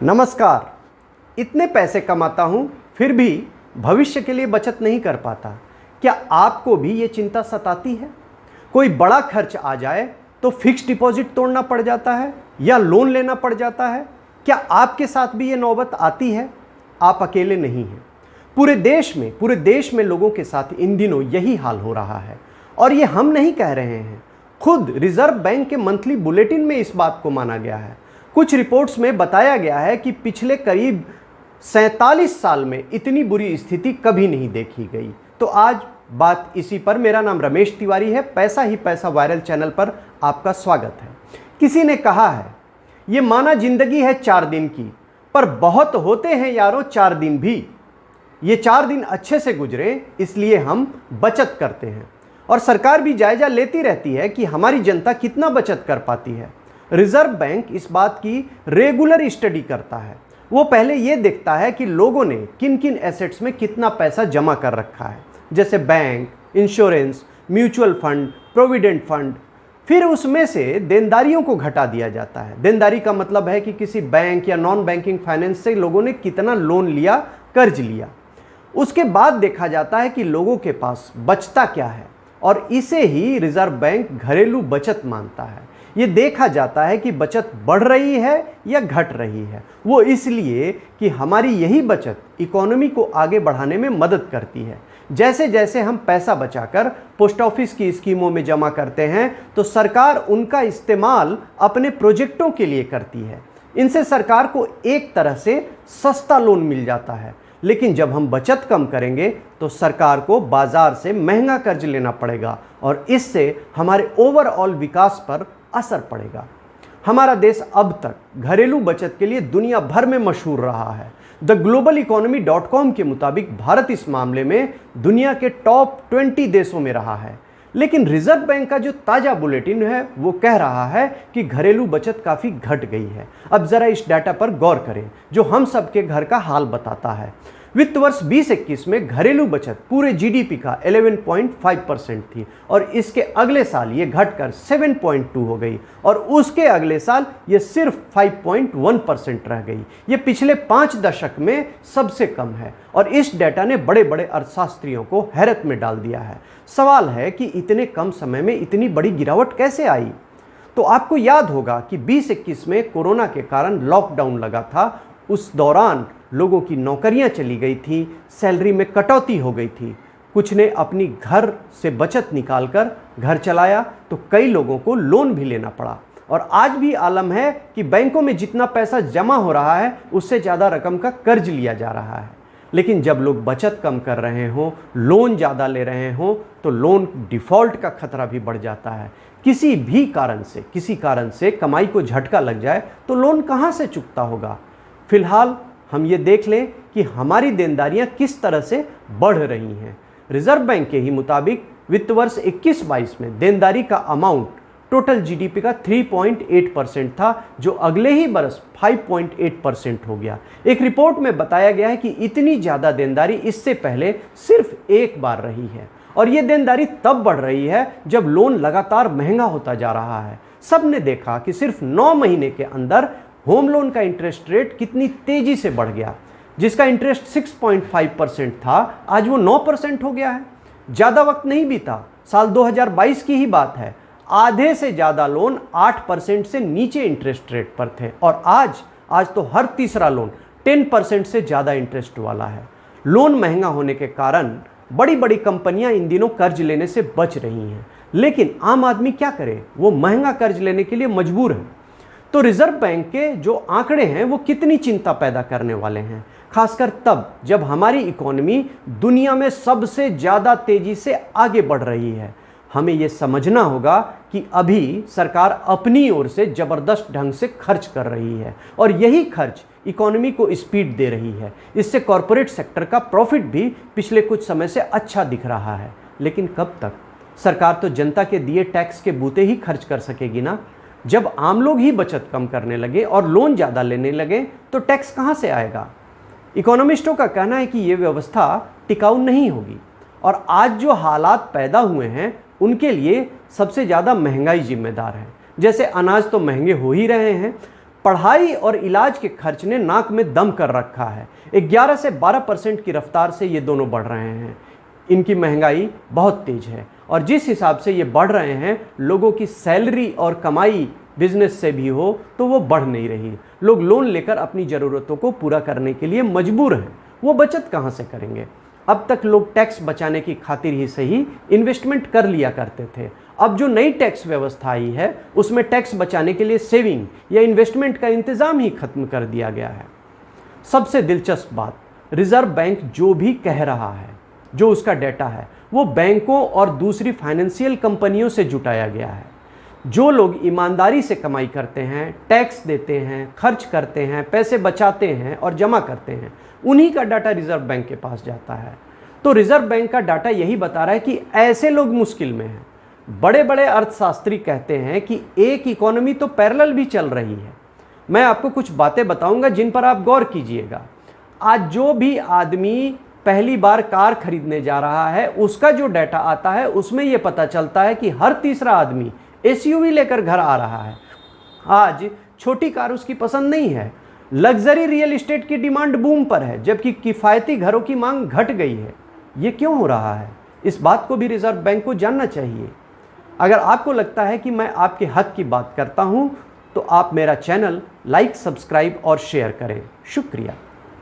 नमस्कार। इतने पैसे कमाता हूँ फिर भी भविष्य के लिए बचत नहीं कर पाता। क्या आपको भी ये चिंता सताती है? कोई बड़ा खर्च आ जाए तो फिक्स डिपॉजिट तोड़ना पड़ जाता है या लोन लेना पड़ जाता है। क्या आपके साथ भी ये नौबत आती है? आप अकेले नहीं हैं। पूरे देश में लोगों के साथ इन दिनों यही हाल हो रहा है। और ये हम नहीं कह रहे हैं, खुद रिजर्व बैंक के मंथली बुलेटिन में इस बात को माना गया है। कुछ रिपोर्ट्स में बताया गया है कि पिछले करीब 47 साल में इतनी बुरी स्थिति कभी नहीं देखी गई। तो आज बात इसी पर। मेरा नाम रमेश तिवारी है। पैसा ही पैसा वायरल चैनल पर आपका स्वागत है। किसी ने कहा है, ये माना जिंदगी है 4 दिन की, पर बहुत होते हैं यारों 4 दिन भी। ये 4 दिन अच्छे से गुजरे इसलिए हम बचत करते हैं। और सरकार भी जायजा लेती रहती है कि हमारी जनता कितना बचत कर पाती है। रिजर्व बैंक इस बात की रेगुलर स्टडी करता है। वो पहले ये देखता है कि लोगों ने किन किन एसेट्स में कितना पैसा जमा कर रखा है, जैसे bank, insurance, mutual fund, provident fund. फिर उसमें से देनदारियों को घटा दिया जाता है। देनदारी का मतलब है कि किसी बैंक या नॉन बैंकिंग फाइनेंस से लोगों ने कितना लोन लिया, कर्ज लिया। उसके बाद देखा जाता है कि लोगों के पास बचता क्या है, और इसे ही रिजर्व बैंक घरेलू बचत मानता है। ये देखा जाता है कि बचत बढ़ रही है या घट रही है। वो इसलिए कि हमारी यही बचत इकोनॉमी को आगे बढ़ाने में मदद करती है। जैसे जैसे हम पैसा बचाकर पोस्ट ऑफिस की स्कीमों में जमा करते हैं तो सरकार उनका इस्तेमाल अपने प्रोजेक्टों के लिए करती है। इनसे सरकार को एक तरह से सस्ता लोन मिल जाता है। लेकिन जब हम बचत कम करेंगे तो सरकार को बाजार से महंगा कर्ज लेना पड़ेगा और इससे हमारे ओवरऑल विकास पर असर पड़ेगा। हमारा देश अब तक घरेलू बचत के लिए दुनिया भर में मशहूर रहा है। theglobalEconomy.com के मुताबिक भारत इस मामले में दुनिया के टॉप 20 देशों में रहा है। लेकिन रिजर्व बैंक का जो ताज़ा बुलेटिन है वो कह रहा है कि घरेलू बचत काफ़ी घट गई है। अब ज़रा इस डाटा पर गौर करें जो हम सबके घर का हाल बताता है। वित्त वर्ष 2021 में घरेलू बचत पूरे जीडीपी का 11.5% थी और इसके अगले साल ये घटकर 7.2 हो गई और उसके अगले साल ये सिर्फ 5.1% रह गई। ये पिछले 5 दशक में सबसे कम है और इस डेटा ने बड़े बड़े अर्थशास्त्रियों को हैरत में डाल दिया है। सवाल है कि इतने कम समय में इतनी बड़ी गिरावट कैसे आई? तो आपको याद होगा कि 2021 में कोरोना के कारण लॉकडाउन लगा था। उस दौरान लोगों की नौकरियां चली गई थी, सैलरी में कटौती हो गई थी। कुछ ने अपनी घर से बचत निकालकर घर चलाया तो कई लोगों को लोन भी लेना पड़ा। और आज भी आलम है कि बैंकों में जितना पैसा जमा हो रहा है उससे ज़्यादा रकम का कर्ज लिया जा रहा है। लेकिन जब लोग बचत कम कर रहे हों, लोन ज़्यादा ले रहे हों तो लोन डिफ़ॉल्ट का खतरा भी बढ़ जाता है। किसी कारण से कमाई को झटका लग जाए तो लोन कहाँ से चुकता होगा? फिलहाल हम ये देख लें कि हमारी देनदारियां किस तरह से बढ़ रही हैं। रिजर्व बैंक के ही मुताबिक वित्त वर्ष 21-22 में देनदारी का अमाउंट टोटल जीडीपी का 3.8% था, जो अगले ही बरस 5.8% हो गया। एक रिपोर्ट में बताया गया है कि इतनी ज़्यादा देनदारी इससे पहले सिर्फ एक बार रही है और ये देनदारी तब बढ़ रही है जब लोन लगातार महंगा होता जा रहा है। सब ने देखा कि सिर्फ 9 महीने के अंदर होम लोन का इंटरेस्ट रेट कितनी तेजी से बढ़ गया। जिसका इंटरेस्ट 6.5% था आज वो 9% हो गया है। ज़्यादा वक्त नहीं बीता, साल 2022 की ही बात है। आधे से ज़्यादा लोन 8% से नीचे इंटरेस्ट रेट पर थे और आज तो हर तीसरा लोन 10% से ज़्यादा इंटरेस्ट वाला है। लोन महंगा होने के कारण बड़ी बड़ी कंपनियां इन दिनों कर्ज लेने से बच रही हैं, लेकिन आम आदमी क्या करे? वो महंगा कर्ज लेने के लिए मजबूर है। तो रिजर्व बैंक के जो आंकड़े हैं वो कितनी चिंता पैदा करने वाले हैं, खासकर तब जब हमारी इकोनॉमी दुनिया में सबसे ज़्यादा तेजी से आगे बढ़ रही है। हमें ये समझना होगा कि अभी सरकार अपनी ओर से ज़बरदस्त ढंग से खर्च कर रही है और यही खर्च इकोनॉमी को स्पीड दे रही है। इससे कॉरपोरेट सेक्टर का प्रॉफिट भी पिछले कुछ समय से अच्छा दिख रहा है। लेकिन कब तक? सरकार तो जनता के दिए टैक्स के बूते ही खर्च कर सकेगी ना। जब आम लोग ही बचत कम करने लगे और लोन ज़्यादा लेने लगे तो टैक्स कहाँ से आएगा? इकोनॉमिस्टों का कहना है कि ये व्यवस्था टिकाऊ नहीं होगी और आज जो हालात पैदा हुए हैं उनके लिए सबसे ज़्यादा महंगाई जिम्मेदार है। जैसे अनाज तो महंगे हो ही रहे हैं, पढ़ाई और इलाज के खर्च ने नाक में दम कर रखा है। 11 से 12% की रफ्तार से ये दोनों बढ़ रहे हैं। इनकी महंगाई बहुत तेज है और जिस हिसाब से ये बढ़ रहे हैं, लोगों की सैलरी और कमाई बिजनेस से भी हो तो वो बढ़ नहीं रही। लोग लोन लेकर अपनी ज़रूरतों को पूरा करने के लिए मजबूर हैं। वो बचत कहाँ से करेंगे? अब तक लोग टैक्स बचाने की खातिर ही सही इन्वेस्टमेंट कर लिया करते थे। अब जो नई टैक्स व्यवस्था आई है उसमें टैक्स बचाने के लिए सेविंग या इन्वेस्टमेंट का इंतज़ाम ही खत्म कर दिया गया है। सबसे दिलचस्प बात, रिजर्व बैंक जो भी कह रहा है, जो उसका डेटा है, वो बैंकों और दूसरी फाइनेंशियल कंपनियों से जुटाया गया है। जो लोग ईमानदारी से कमाई करते हैं, टैक्स देते हैं, खर्च करते हैं, पैसे बचाते हैं और जमा करते हैं, उन्हीं का डाटा रिजर्व बैंक के पास जाता है। तो रिजर्व बैंक का डाटा यही बता रहा है कि ऐसे लोग मुश्किल में हैं। बड़े बड़े अर्थशास्त्री कहते हैं कि एक इकोनॉमी तो पैरेलल भी चल रही है। मैं आपको कुछ बातें बताऊंगा जिन पर आप गौर कीजिएगा। आज जो भी आदमी पहली बार कार खरीदने जा रहा है, उसका जो डाटा आता है उसमें यह पता चलता है कि हर तीसरा आदमी एसयूवी लेकर घर आ रहा है। आज छोटी कार उसकी पसंद नहीं है। लग्जरी रियल एस्टेट की डिमांड बूम पर है, जबकि किफ़ायती घरों की मांग घट गई है। ये क्यों हो रहा है? इस बात को भी रिजर्व बैंक को जानना चाहिए। अगर आपको लगता है कि मैं आपके हक की बात करता हूं, तो आप मेरा चैनल लाइक, सब्सक्राइब और शेयर करें। शुक्रिया।